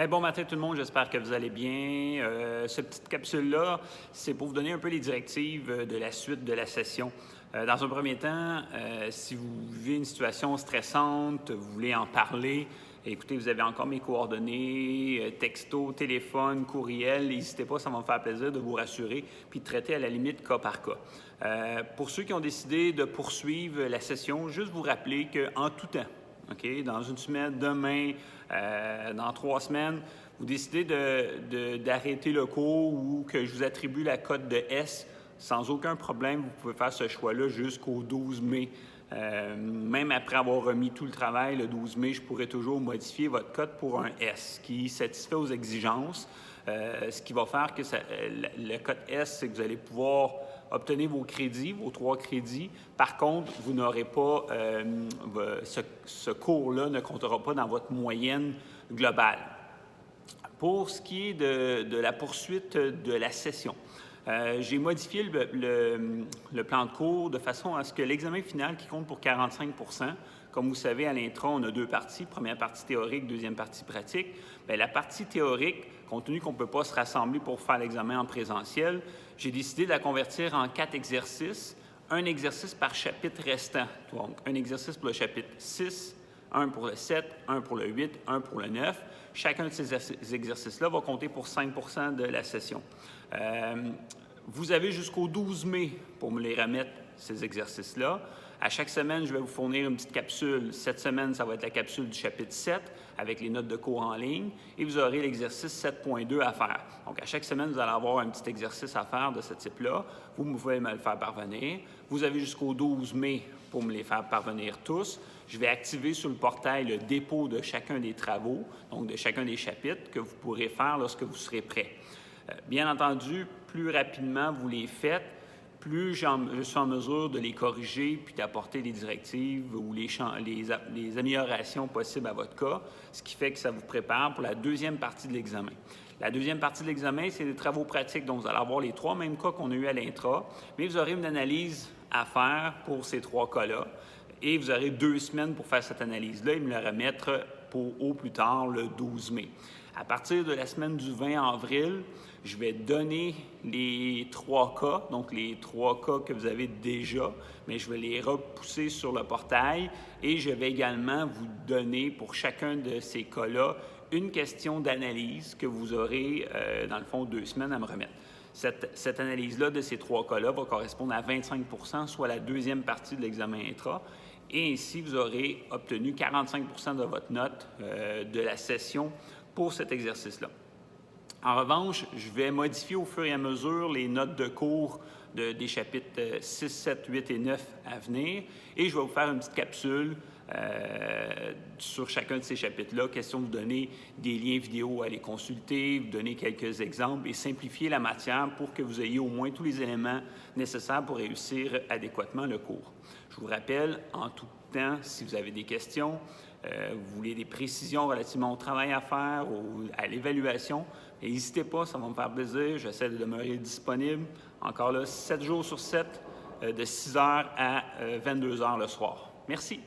Bon matin tout le monde, j'espère que vous allez bien. Cette petite capsule-là, c'est pour vous donner un peu les directives de la suite de la session. Dans un premier temps, si vous vivez une situation stressante, vous voulez en parler, écoutez, vous avez encore mes coordonnées, texto, téléphone, courriel, n'hésitez pas, ça va me faire plaisir de vous rassurer, puis de traiter à la limite cas par cas. Pour ceux qui ont décidé de poursuivre la session, juste vous rappeler qu'en tout temps, OK? Dans une semaine, demain, dans 3 semaines, vous décidez d'arrêter le cours ou que je vous attribue la cote de S, sans aucun problème, vous pouvez faire ce choix-là jusqu'au 12 mai. Même après avoir remis tout le travail, le 12 mai, je pourrais toujours modifier votre cote pour un S qui satisfait aux exigences. Ce qui va faire que le code S, c'est que vous allez pouvoir obtenir vos crédits, vos 3 crédits. Par contre, vous n'aurez pas, ce cours-là ne comptera pas dans votre moyenne globale. Pour ce qui est de la poursuite de la session, j'ai modifié le plan de cours de façon à ce que l'examen final qui compte pour 45 %, comme vous savez, à l'intra, on a 2 parties. Première partie théorique, deuxième partie pratique. Bien, la partie théorique, compte tenu qu'on ne peut pas se rassembler pour faire l'examen en présentiel, j'ai décidé de la convertir en 4 exercices, un exercice par chapitre restant. Donc, un exercice pour le chapitre 6, un pour le 7, un pour le 8, un pour le 9. Chacun de ces exercices-là va compter pour 5 % de la session. Vous avez jusqu'au 12 mai pour me les remettre, ces exercices-là. À chaque semaine, je vais vous fournir une petite capsule. Cette semaine, ça va être la capsule du chapitre 7 avec les notes de cours en ligne et vous aurez l'exercice 7.2 à faire. Donc, à chaque semaine, vous allez avoir un petit exercice à faire de ce type-là. Vous pouvez me le faire parvenir. Vous avez jusqu'au 12 mai pour me les faire parvenir tous. Je vais activer sur le portail le dépôt de chacun des travaux, donc de chacun des chapitres que vous pourrez faire lorsque vous serez prêt. Bien entendu, plus rapidement vous les faites, plus je suis en mesure de les corriger puis d'apporter les directives ou les améliorations possibles à votre cas, ce qui fait que ça vous prépare pour la deuxième partie de l'examen. La deuxième partie de l'examen, c'est les travaux pratiques. Donc, vous allez avoir les 3 mêmes cas qu'on a eu à l'intra, mais vous aurez une analyse à faire pour ces 3 cas-là et vous aurez 2 semaines pour faire cette analyse-là et me la remettre pour au plus tard le 12 mai. À partir de la semaine du 20 avril, je vais donner les 3 cas, donc les 3 cas que vous avez déjà, mais je vais les repousser sur le portail et je vais également vous donner pour chacun de ces cas-là une question d'analyse que vous aurez, dans le fond, 2 semaines à me remettre. Cette analyse-là de ces 3 cas-là va correspondre à 25 %, soit la deuxième partie de l'examen intra. Et ainsi, vous aurez obtenu 45 % de votre note de la session pour cet exercice-là. En revanche, je vais modifier au fur et à mesure les notes de cours des chapitres 6, 7, 8 et 9 à venir et je vais vous faire une petite capsule sur chacun de ces chapitres-là, question de vous donner des liens vidéo à aller consulter, vous donner quelques exemples et simplifier la matière pour que vous ayez au moins tous les éléments nécessaires pour réussir adéquatement le cours. Je vous rappelle, en tout temps, si vous avez des questions, vous voulez des précisions relativement au travail à faire ou à l'évaluation, n'hésitez pas, ça va me faire plaisir. J'essaie de demeurer disponible. Encore là, 7 jours sur 7, de 6 h à 22 h le soir. Merci.